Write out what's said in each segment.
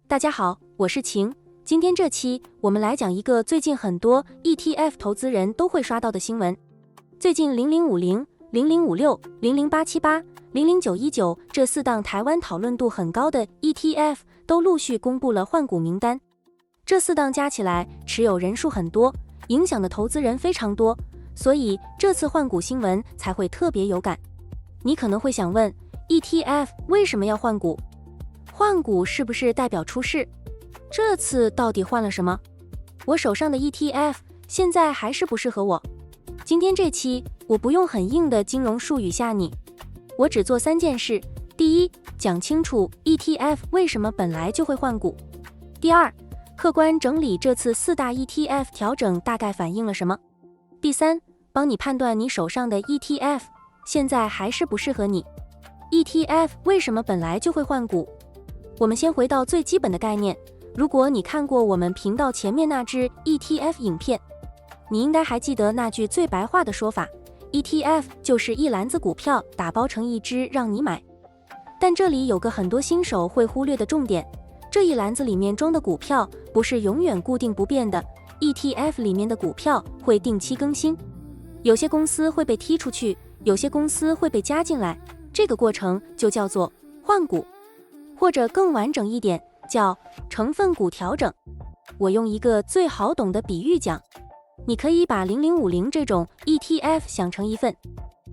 大家好，我是晴。今天这期我们来讲一个最近很多 ETF 投资人都会刷到的新闻。最近0050、0056、00878、00919这4档台湾讨论度很高的 ETF 都陆续公布了换股名单。这4档加起来持有人数很多，影响的投资人非常多，所以这次换股新闻才会特别有感。你可能会想问， ETF 为什么要换股？换股是不是代表出事？这次到底换了什么？我手上的 ETF 现在还是不适合我。今天这期我不用很硬的金融术语吓你，我只做3件事。第一，讲清楚 ETF 为什么本来就会换股。第二，客观整理这次4大 ETF 调整大概反映了什么。第三，帮你判断你手上的 ETF 现在还是不适合你。ETF 为什么本来就会换股？我们先回到最基本的概念，如果你看过我们频道前面那支 ETF 影片，你应该还记得那句最白话的说法， ETF 就是一篮子股票打包成一支让你买。但这里有个很多新手会忽略的重点，这一篮子里面装的股票不是永远固定不变的， ETF 里面的股票会定期更新，有些公司会被踢出去，有些公司会被加进来，这个过程就叫做换股，或者更完整一点叫成分股调整。我用一个最好懂的比喻讲，你可以把0050这种 ETF 想成一份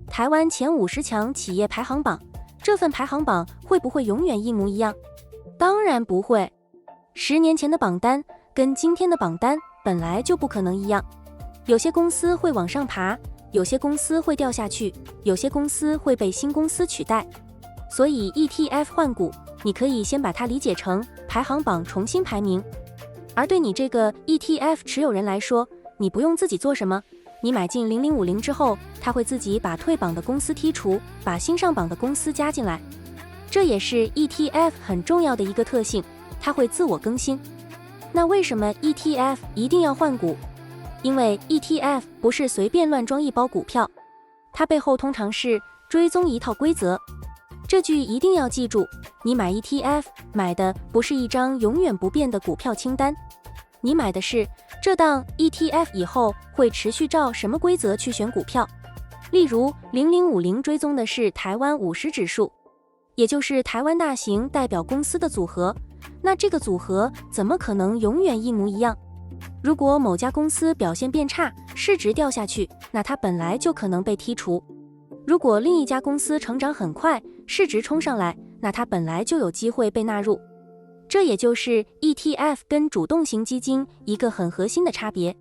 台湾前50强企业排行榜，这份排行榜会不会永远一模一样？当然不会。10年前的榜单跟今天的榜单本来就不可能一样，有些公司会往上爬，有些公司会掉下去，有些公司会被新公司取代。所以 ETF 换股，你可以先把它理解成排行榜重新排名。而对你这个 ETF 持有人来说，你不用自己做什么，你买进0050之后，它会自己把退榜的公司剔除，把新上榜的公司加进来。这也是 ETF 很重要的一个特性，它会自我更新。那为什么 ETF 一定要换股？因为 ETF 不是随便乱装一包股票，它背后通常是追踪一套规则。这句一定要记住，你买 ETF 买的不是一张永远不变的股票清单，你买的是这档 ETF 以后会持续照什么规则去选股票。例如0050追踪的是台湾50指数，也就是台湾大型代表公司的组合，那这个组合怎么可能永远一模一样？如果某家公司表现变差，市值掉下去，那它本来就可能被剔除。如果另一家公司成长很快，市值冲上来，那它本来就有机会被纳入。这也就是 ETF 跟主动型基金一个很核心的差别。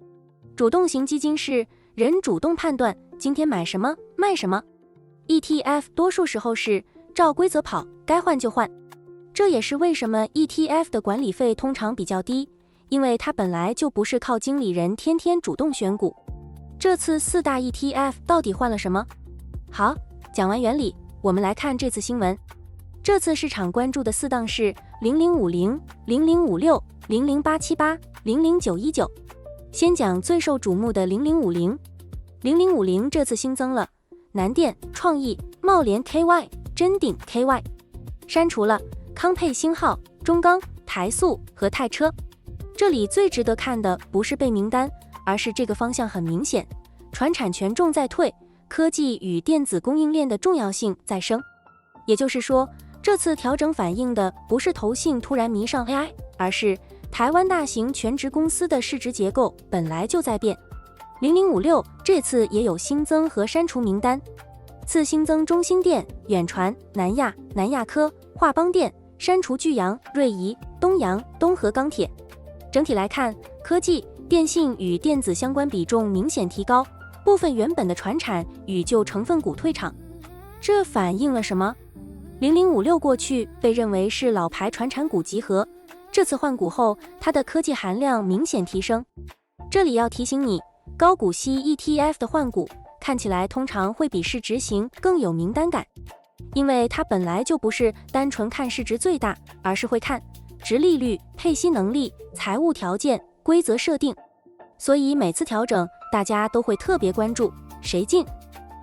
主动型基金是人主动判断今天买什么卖什么， ETF 多数时候是照规则跑，该换就换。这也是为什么 ETF 的管理费通常比较低，因为它本来就不是靠经理人天天主动选股。这次4大 ETF 到底换了什么？好，讲完原理，我们来看这次新闻。这次市场关注的4档是0050、0056、00878、00919。先讲最受瞩目的0050。0050这次新增了南电、创意、茂联 KY、臻鼎 KY， 删除了康沛星浩、中钢、台塑和泰车。这里最值得看的不是背名单，而是这个方向很明显，传产权重在退，科技与电子供应链的重要性在升。也就是说，这次调整反映的不是投信突然迷上 AI， 而是台湾大型全职公司的市值结构本来就在变。0056这次也有新增和删除名单，次新增中兴电、远传、南亚、南亚科、华邦电，删除巨阳、瑞仪、东洋、东和钢铁。整体来看，科技、电信与电子相关比重明显提高，部分原本的传产与旧成分股退场。这反映了什么？0056过去被认为是老牌传产股集合，这次换股后，它的科技含量明显提升。这里要提醒你，高股息 ETF 的换股看起来通常会比市值型更有名单感，因为它本来就不是单纯看市值最大，而是会看殖利率、配息能力、财务条件、规则设定。所以每次调整，大家都会特别关注谁进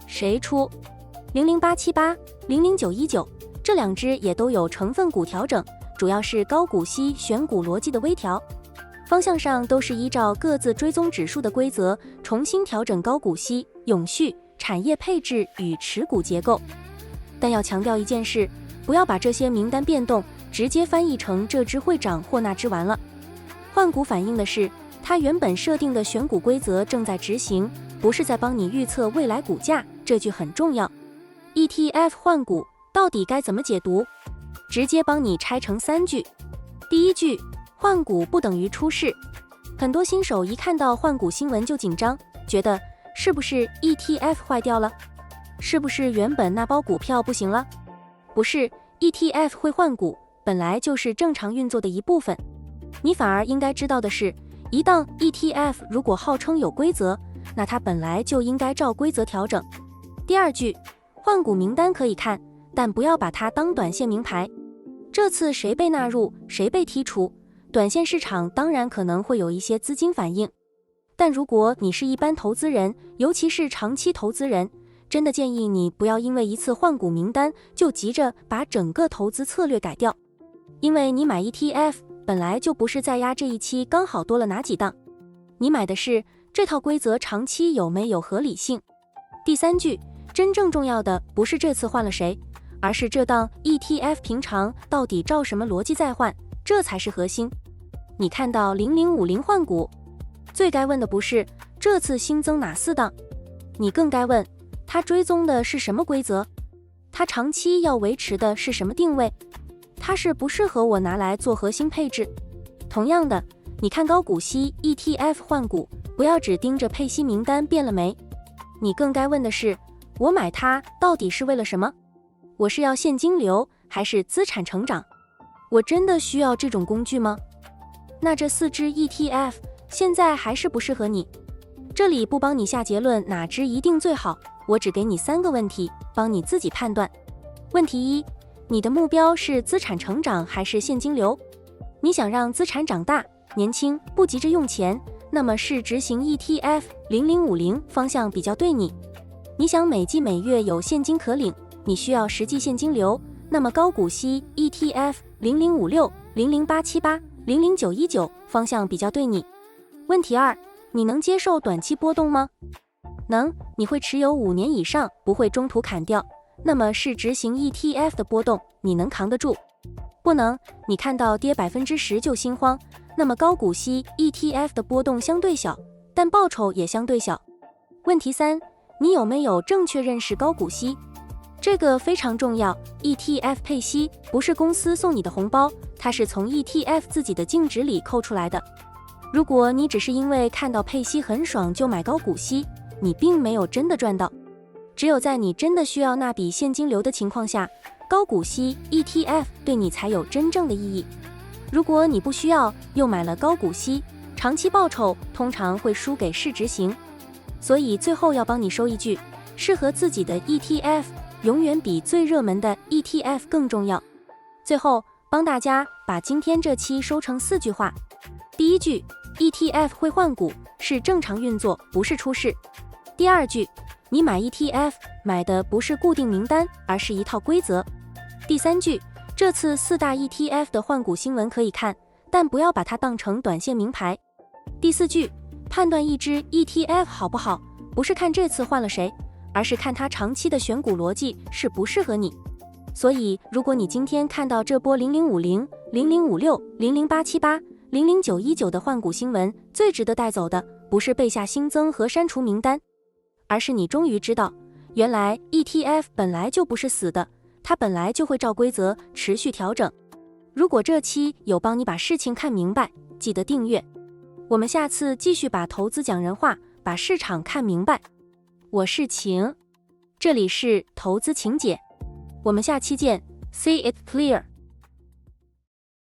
谁出。00878、00919这2只也都有成分股调整，主要是高股息选股逻辑的微调，方向上都是依照各自追踪指数的规则重新调整高股息、永续、产业配置与持股结构。但要强调一件事，不要把这些名单变动直接翻译成这只会涨或那只完了。换股反映的是它原本设定的选股规则正在执行，不是在帮你预测未来股价，这句很重要。ETF 换股到底该怎么解读？直接帮你拆成3句。第一句，换股不等于出事。很多新手一看到换股新闻就紧张，觉得是不是 ETF 坏掉了？是不是原本那包股票不行了？不是， ETF 会换股本来就是正常运作的一部分。你反而应该知道的是，一档 ETF 如果号称有规则，那它本来就应该照规则调整。第二句，换股名单可以看，但不要把它当短线名牌。这次谁被纳入，谁被剔除，短线市场当然可能会有一些资金反应，但如果你是一般投资人，尤其是长期投资人，真的建议你不要因为一次换股名单就急着把整个投资策略改掉，因为你买 ETF 本来就不是在压这一期刚好多了哪几档，你买的是这套规则长期有没有合理性。第三句，真正重要的不是这次换了谁，而是这档 ETF 平常到底照什么逻辑在换，这才是核心。你看到0050换股，最该问的不是这次新增哪4档，你更该问它追踪的是什么规则，它长期要维持的是什么定位，它是不适合我拿来做核心配置。同样的，你看高股息 ETF 换股，不要只盯着配息名单变了没，你更该问的是，我买它到底是为了什么？我是要现金流还是资产成长？我真的需要这种工具吗？那这4只 ETF 现在还是不适合你。这里不帮你下结论哪只一定最好，我只给你3个问题，帮你自己判断。问题1，你的目标是资产成长还是现金流？你想让资产长大，年轻，不急着用钱，那么市值型 ETF 0050方向比较对你。你想每季每月有现金可领，你需要实际现金流，那么高股息 ETF 0056、00878、00919方向比较对你。问题2，你能接受短期波动吗？能，你会持有5年以上，不会中途砍掉，那么市值型 ETF 的波动你能扛得住。不能，你看到跌10%就心慌，那么高股息 ETF 的波动相对小，但报酬也相对小。问题3，你有没有正确认识高股息？这个非常重要， ETF 配息不是公司送你的红包，它是从 ETF 自己的净值里扣出来的。如果你只是因为看到配息很爽就买高股息，你并没有真的赚到。只有在你真的需要那笔现金流的情况下，高股息 ETF 对你才有真正的意义。如果你不需要，又买了高股息，长期报酬通常会输给市值型。所以最后要帮你说一句，适合自己的 ETF 永远比最热门的 ETF 更重要。最后帮大家把今天这期收成4句话。第一句， ETF 会换股，是正常运作，不是出事。第二句，你买 ETF 买的不是固定名单，而是一套规则。第三句，这次4大 ETF 的换股新闻可以看，但不要把它当成短线名牌。第4句，判断一只 ETF 好不好，不是看这次换了谁，而是看它长期的选股逻辑是不适合你。所以如果你今天看到这波0050、0056、00878、00919的换股新闻，最值得带走的不是背下新增和删除名单，而是你终于知道，原来 ETF 本来就不是死的，它本来就会照规则持续调整。如果这期有帮你把事情看明白，记得订阅。我们下次继续把投资讲人话，把市场看明白。我是晴，这里是投资晴姐，我们下期见 ，See it clear。